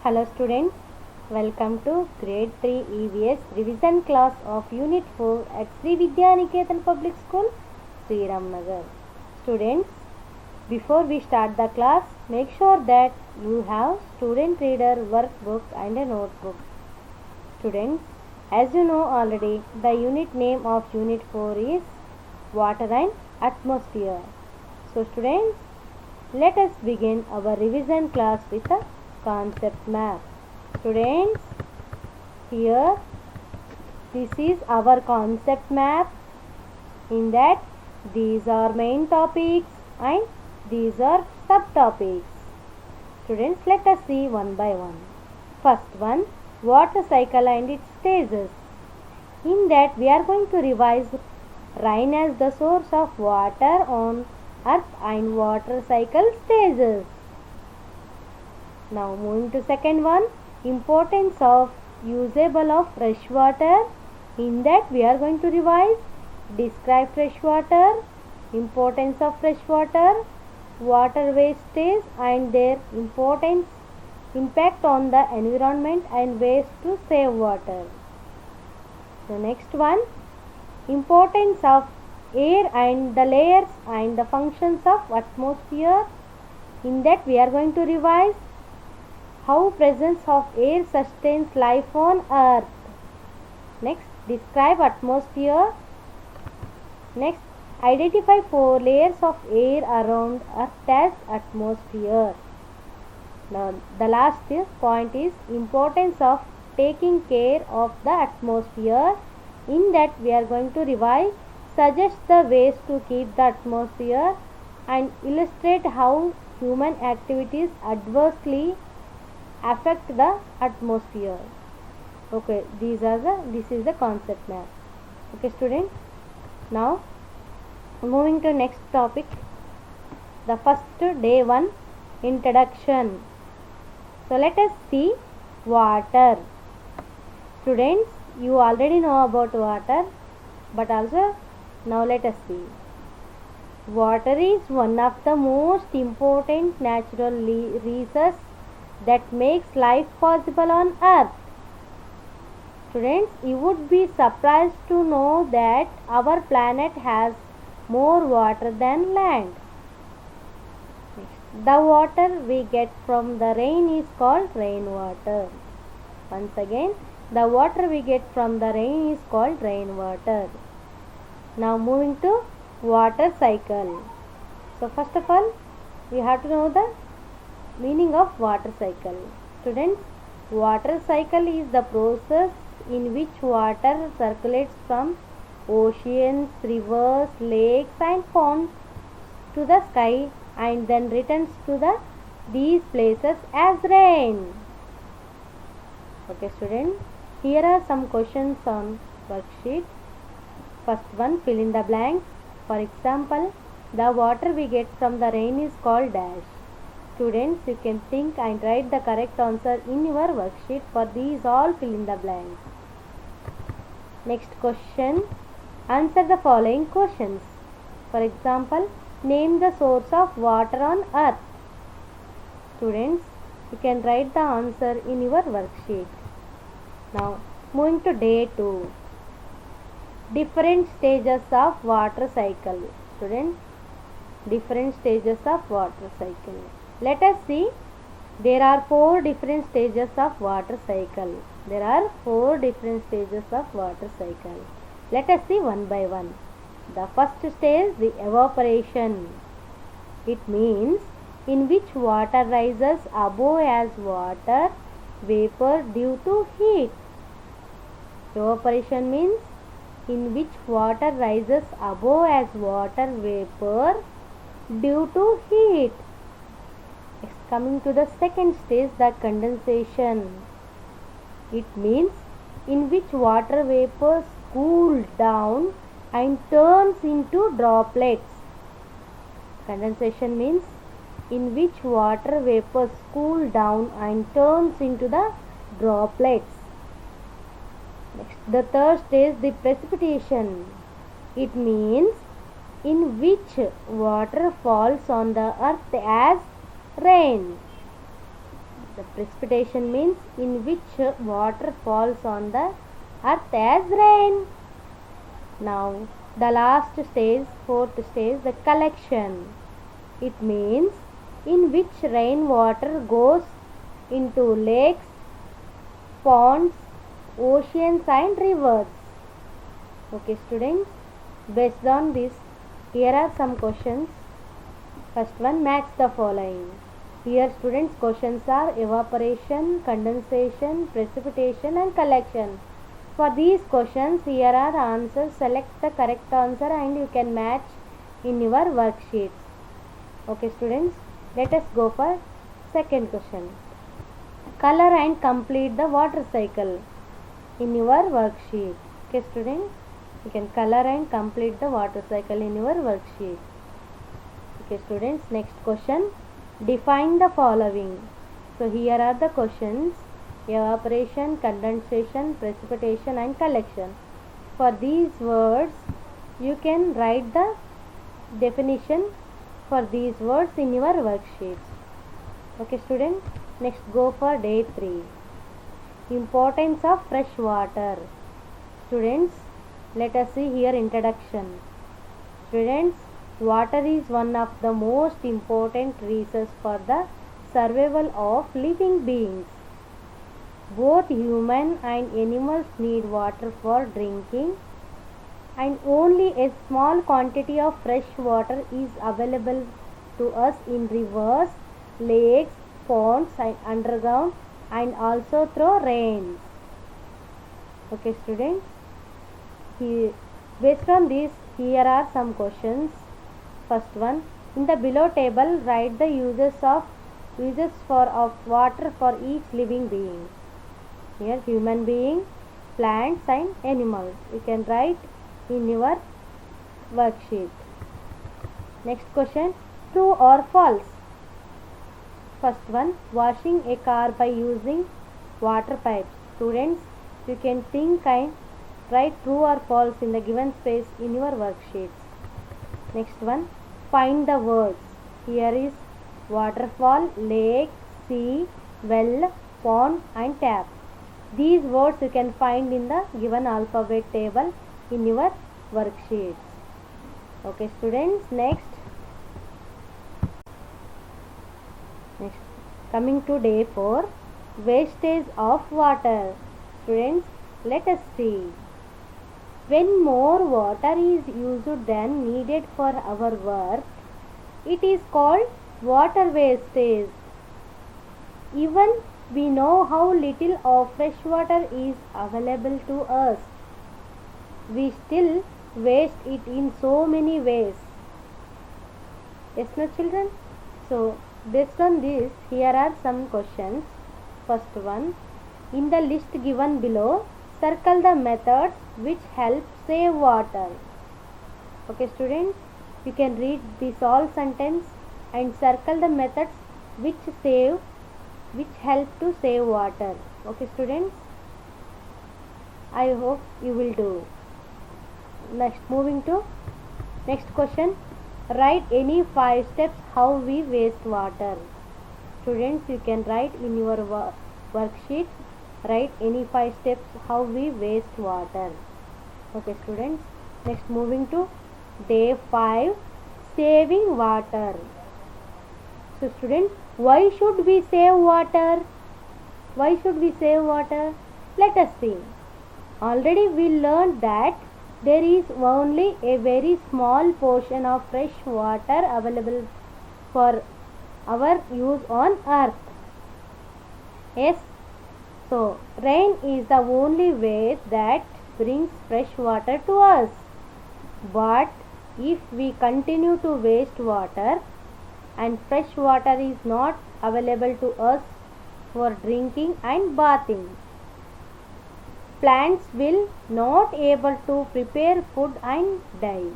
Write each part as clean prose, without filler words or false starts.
Hello students, welcome to grade 3 EVS revision class of unit 4 at Sri Vidyaniketan Public School, Sri Ramnagar. Students, before we start the class, make sure that you have student reader workbook and a notebook. Students, as you know already, the unit name of unit 4 is water and atmosphere. So students, let us begin our revision class with a concept map. Students, here this is our concept map. In that these are main topics and these are subtopics. Students, let us see one by one. First one, water cycle and its stages. In that we are going to revise rain as the source of water on earth and water cycle stages. Now moving to second one, importance of usable of fresh water. In that we are going to revise describe fresh water, importance of fresh water, water wastage and their importance, impact on the environment and ways to save water. The next one, importance of air and the layers and the functions of atmosphere. In that we are going to revise how presence of air sustains life on earth. Next, describe atmosphere. Next, identify 4 layers of air around earth as atmosphere. Now the last point is importance of taking care of the atmosphere. In that we are going to revise suggest the ways to keep the atmosphere and illustrate how human activities adversely affect the atmosphere. Okay, this is the concept map. Okay students, now moving to next topic, the first day 1, introduction. So let us see water. Students, you already know about water, but also now let us see. Water is one of the most important natural resources that makes life possible on earth. Students, you would be surprised to know that our planet has more water than land. The water we get from the rain is called rainwater. Once again, the water we get from the rain is called rainwater. Now moving to water cycle. So first of all, we have to know the meaning of water cycle. Students, water cycle is the process in which water circulates from oceans, rivers, lakes and ponds to the sky and then returns to these places as rain. Okay students, here are some questions on worksheet. First one, fill in the blanks. For example, the water we get from the rain is called dash. Students, you can think and write the correct answer in your worksheet. For these all, fill in the blanks. Next question, answer the following questions. For example, name the source of water on earth. Students, you can write the answer in your worksheet. Now, moving to day 2. Different stages of water cycle. Students, different stages of water cycle. Let us see, there are 4 different stages of water cycle. There are 4 different stages of water cycle. Let us see one by one. The first stage, the evaporation. It means in which water rises above as water vapor due to heat. Evaporation means in which water rises above as water vapor due to heat. Coming to the second stage, the condensation. It means in which water vapors cool down and turns into droplets. Condensation means in which water vapors cool down and turns into the droplets. Next, the third stage, the precipitation. It means in which water falls on the earth as rain. The precipitation means in which water falls on the earth as rain. Now the last stage, fourth stage, the collection. It means in which rainwater goes into lakes, ponds, oceans and rivers. Okay students, based on this, here are some questions. First one, match the following. Here students, questions are evaporation, condensation, precipitation and collection. For these questions, here are answers. Select the correct answer and you can match in your worksheets. Okay students, let us go for second question. Color and complete the water cycle in your worksheet. Okay students, you can color and complete the water cycle in your worksheet. Okay students, next question. Define the following. So here are the questions: evaporation, condensation, precipitation and collection. For these words, you can write the definition for these words in your worksheets. Okay students, next go for day 3. Importance of fresh water. Students, let us see here introduction. Students, water is one of the most important resources for the survival of living beings. Both human and animals need water for drinking, and only a small quantity of fresh water is available to us in rivers, lakes, ponds and underground, and also through rains. Okay students, based on this, here are some questions. First one, in the below table, write the uses of water for each living being. Here human being, plants and animals. You can write in your worksheet. Next question, true or false? First one, washing a car by using water pipes. Students, you can think and write true or false in the given space in your worksheets. Next one, find the words. Here is waterfall, lake, sea, well, pond and tap. These words you can find in the given alphabet table in your worksheets. Okay students, next coming to day 4, wastage of water. Students, let us see. When more water is used than needed for our work, it is called water wastage. Even we know how little of fresh water is available to us, we still waste it in so many ways. Yes, no children? So, based on this, here are some questions. First one, in the list given below, circle the methods which help save water. Okay students, you can read this all sentence and circle the methods which help to save water. Okay students, I hope you will do. Next, moving to next question. Write any 5 steps how we waste water. Students, you can write in your worksheet, write any 5 steps how we waste water. Okay students, next moving to day 5, saving water. So students, why should we save water? Why should we save water? Let us see. Already we learned that there is only a very small portion of fresh water available for our use on earth. Yes, so rain is the only way that brings fresh water to us. But if we continue to waste water and fresh water is not available to us for drinking and bathing, plants will not able to prepare food and die,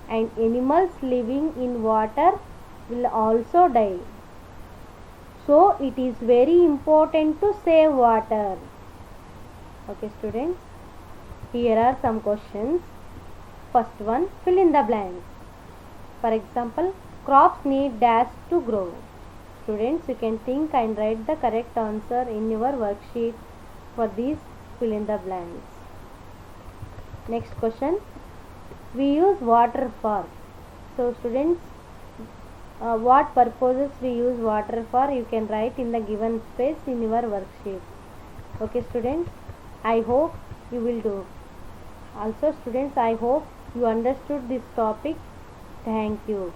and animals living in water will also die. So it is very important to save water. Okay students, here are some questions. First one, fill in the blanks. For example, crops need dash to grow. Students, you can think and write the correct answer in your worksheet for these fill in the blanks. Next question. We use water for. So students, what purposes we use water for, you can write in the given space in your worksheet. Okay students, I hope you will do. Also students, I hope you understood this topic. Thank you.